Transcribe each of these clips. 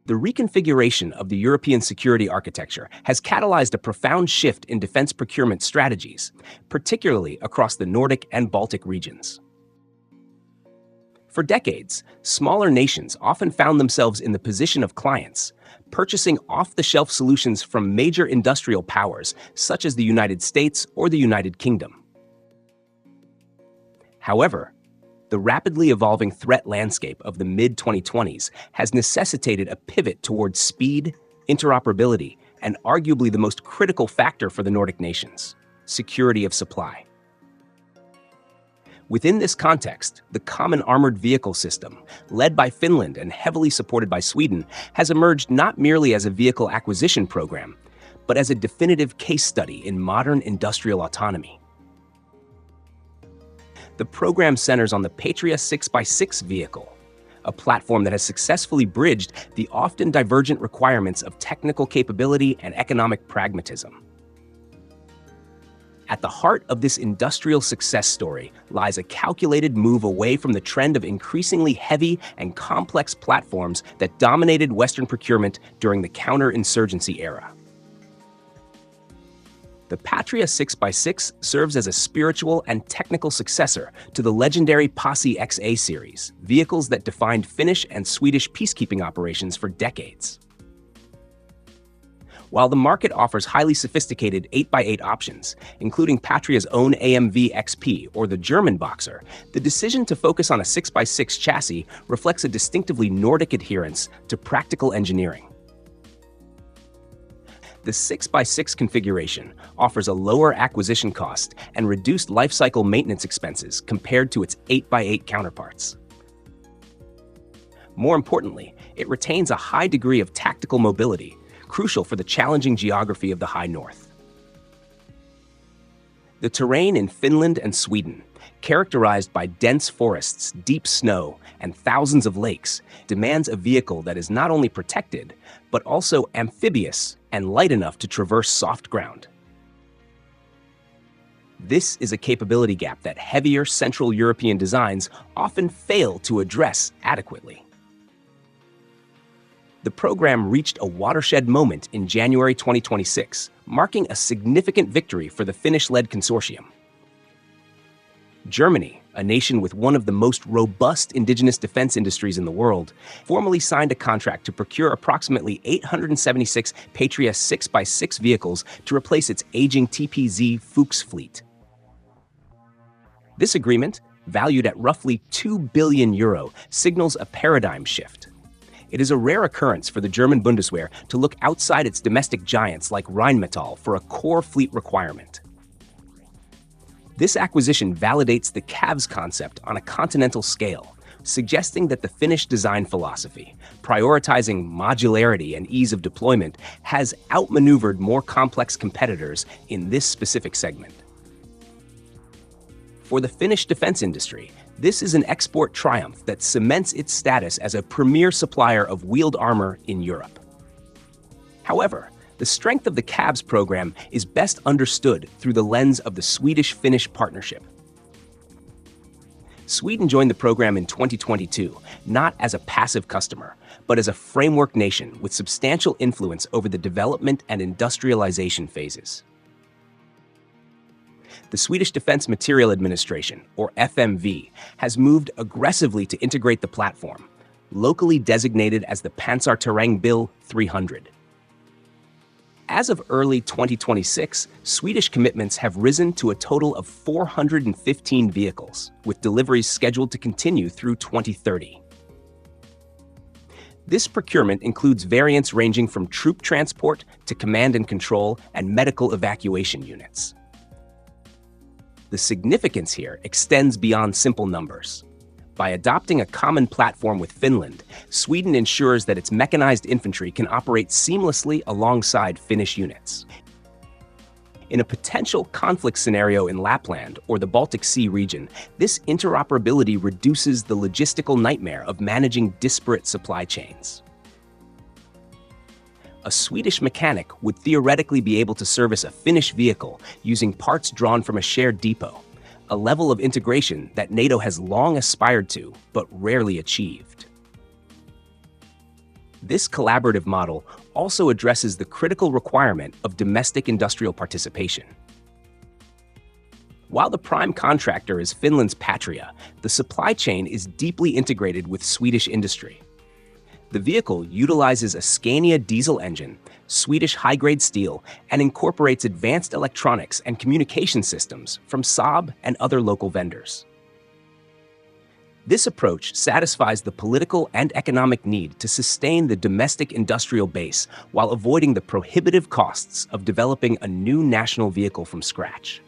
The reconfiguration of the European security architecture has catalyzed a profound shift in defense procurement strategies, particularly across the Nordic and Baltic regions. For decades, smaller nations often found themselves in the position of clients, purchasing off-the-shelf solutions from major industrial powers such as the United States or the United Kingdom. However, the rapidly evolving threat landscape of the mid-2020s has necessitated a pivot towards speed, interoperability, and arguably the most critical factor for the Nordic nations: security of supply. Within this context, the Common Armored Vehicle System, led by Finland and heavily supported by Sweden, has emerged not merely as a vehicle acquisition program, but as a definitive case study in modern industrial autonomy. The program centers on the Patria 6x6 vehicle, a platform that has successfully bridged the often divergent requirements of technical capability and economic pragmatism. At the heart of this industrial success story lies a calculated move away from the trend of increasingly heavy and complex platforms that dominated Western procurement during the counterinsurgency era. The Patria 6x6 serves as a spiritual and technical successor to the legendary Pasi XA series, vehicles that defined Finnish and Swedish peacekeeping operations for decades. While the market offers highly sophisticated 8x8 options, including Patria's own AMV XP or the German Boxer, the decision to focus on a 6x6 chassis reflects a distinctively Nordic adherence to practical engineering. The 6x6 configuration offers a lower acquisition cost and reduced lifecycle maintenance expenses compared to its 8x8 counterparts. More importantly, it retains a high degree of tactical mobility, crucial for the challenging geography of the High North. The terrain in Finland and Sweden, characterized by dense forests, deep snow, and thousands of lakes, demands a vehicle that is not only protected, but also amphibious and light enough to traverse soft ground. This is a capability gap that heavier Central European designs often fail to address adequately. The program reached a watershed moment in January 2026, marking a significant victory for the Finnish-led consortium. Germany, a nation with one of the most robust indigenous defense industries in the world, formally signed a contract to procure approximately 876 Patria 6x6 vehicles to replace its aging TPz Fuchs fleet. This agreement, valued at roughly €2 billion, signals a paradigm shift. It is a rare occurrence for the German Bundeswehr to look outside its domestic giants like Rheinmetall for a core fleet requirement. This acquisition validates the CAVS concept on a continental scale, suggesting that the Finnish design philosophy, prioritizing modularity and ease of deployment, has outmaneuvered more complex competitors in this specific segment. For the Finnish defense industry, this is an export triumph that cements its status as a premier supplier of wheeled armor in Europe. However, the strength of the CAVS program is best understood through the lens of the Swedish-Finnish partnership. Sweden joined the program in 2022, not as a passive customer, but as a framework nation with substantial influence over the development and industrialization phases. The Swedish Defence Materiel Administration, or FMV, has moved aggressively to integrate the platform, locally designated as the Pansarterrängbil 300. As of early 2026, Swedish commitments have risen to a total of 415 vehicles, with deliveries scheduled to continue through 2030. This procurement includes variants ranging from troop transport to command and control and medical evacuation units. The significance here extends beyond simple numbers. By adopting a common platform with Finland, Sweden ensures that its mechanized infantry can operate seamlessly alongside Finnish units. In a potential conflict scenario in Lapland or the Baltic Sea region, this interoperability reduces the logistical nightmare of managing disparate supply chains. A Swedish mechanic would theoretically be able to service a Finnish vehicle using parts drawn from a shared depot, a level of integration that NATO has long aspired to, but rarely achieved. This collaborative model also addresses the critical requirement of domestic industrial participation. While the prime contractor is Finland's Patria, the supply chain is deeply integrated with Swedish industry. The vehicle utilizes a Scania diesel engine, Swedish high-grade steel, and incorporates advanced electronics and communication systems from Saab and other local vendors. This approach satisfies the political and economic need to sustain the domestic industrial base while avoiding the prohibitive costs of developing a new national vehicle from scratch.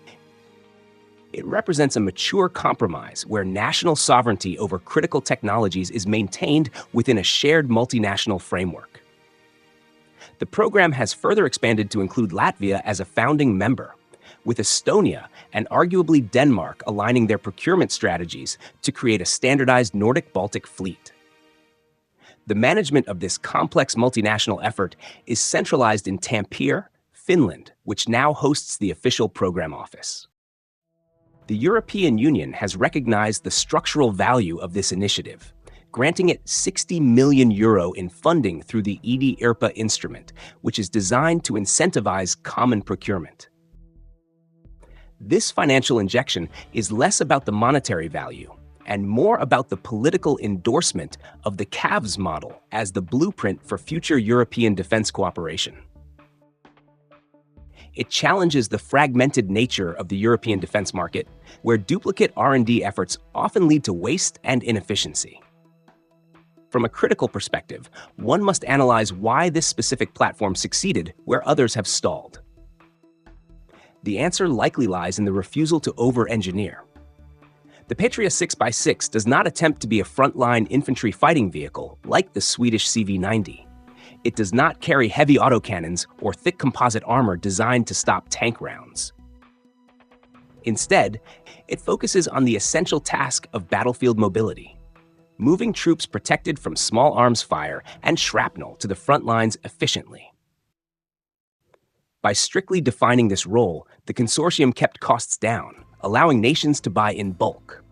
It represents a mature compromise where national sovereignty over critical technologies is maintained within a shared multinational framework. The program has further expanded to include Latvia as a founding member, with Estonia and arguably Denmark aligning their procurement strategies to create a standardized Nordic-Baltic fleet. The management of this complex multinational effort is centralized in Tampere, Finland, which now hosts the official program office. The European Union has recognized the structural value of this initiative, granting it €60 million in funding through the EDI-IRPA instrument, which is designed to incentivize common procurement. This financial injection is less about the monetary value and more about the political endorsement of the TPz model as the blueprint for future European defense cooperation. It challenges the fragmented nature of the European defense market, where duplicate R&D efforts often lead to waste and inefficiency. From a critical perspective, one must analyze why this specific platform succeeded where others have stalled. The answer likely lies in the refusal to over-engineer. The Patria 6x6 does not attempt to be a frontline infantry fighting vehicle like the Swedish CV90. It does not carry heavy autocannons or thick composite armor designed to stop tank rounds. Instead, it focuses on the essential task of battlefield mobility, moving troops protected from small arms fire and shrapnel to the front lines efficiently. By strictly defining this role, the consortium kept costs down, allowing nations to buy in bulk.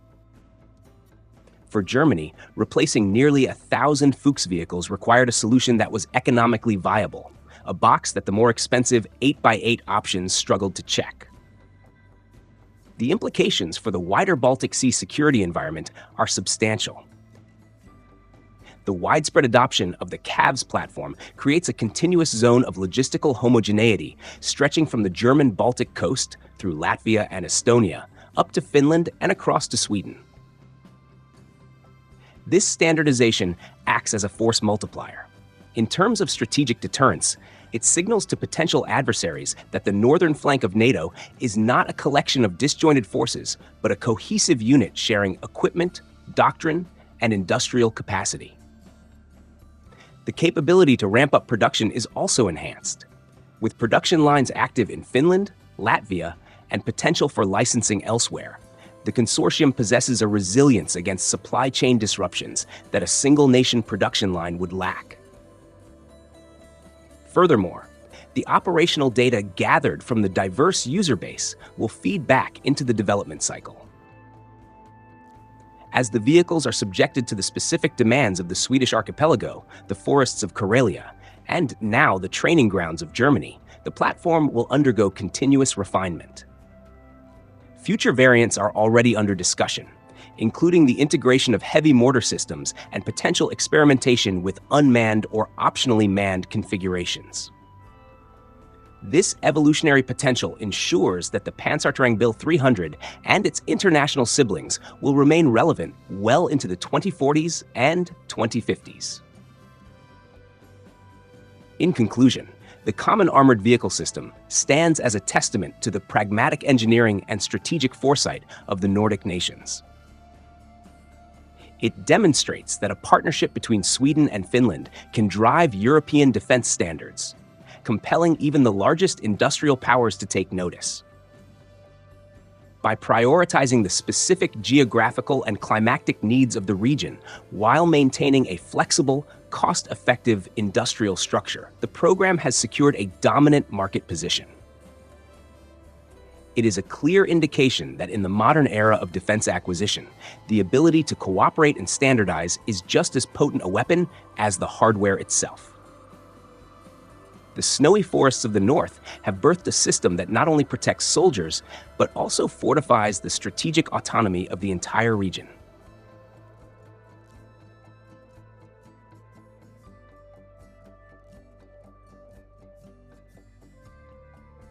For Germany, replacing nearly 1,000 Fuchs vehicles required a solution that was economically viable, a box that the more expensive 8x8 options struggled to check. The implications for the wider Baltic Sea security environment are substantial. The widespread adoption of the TPz platform creates a continuous zone of logistical homogeneity stretching from the German Baltic coast through Latvia and Estonia up to Finland and across to Sweden. This standardization acts as a force multiplier. In terms of strategic deterrence, it signals to potential adversaries that the northern flank of NATO is not a collection of disjointed forces, but a cohesive unit sharing equipment, doctrine, and industrial capacity. The capability to ramp up production is also enhanced, with production lines active in Finland, Latvia, and potential for licensing elsewhere. The consortium possesses a resilience against supply chain disruptions that a single-nation production line would lack. Furthermore, the operational data gathered from the diverse user base will feed back into the development cycle. As the vehicles are subjected to the specific demands of the Swedish archipelago, the forests of Karelia, and now the training grounds of Germany, the platform will undergo continuous refinement. Future variants are already under discussion, including the integration of heavy mortar systems and potential experimentation with unmanned or optionally manned configurations. This evolutionary potential ensures that the Pansarterrängbil 300 and its international siblings will remain relevant well into the 2040s and 2050s. In conclusion, the Common Armored Vehicle System stands as a testament to the pragmatic engineering and strategic foresight of the Nordic nations. It demonstrates that a partnership between Sweden and Finland can drive European defense standards, compelling even the largest industrial powers to take notice. By prioritizing the specific geographical and climatic needs of the region while maintaining a flexible, cost-effective industrial structure, the program has secured a dominant market position. It is a clear indication that in the modern era of defense acquisition, the ability to cooperate and standardize is just as potent a weapon as the hardware itself. The snowy forests of the north have birthed a system that not only protects soldiers, but also fortifies the strategic autonomy of the entire region.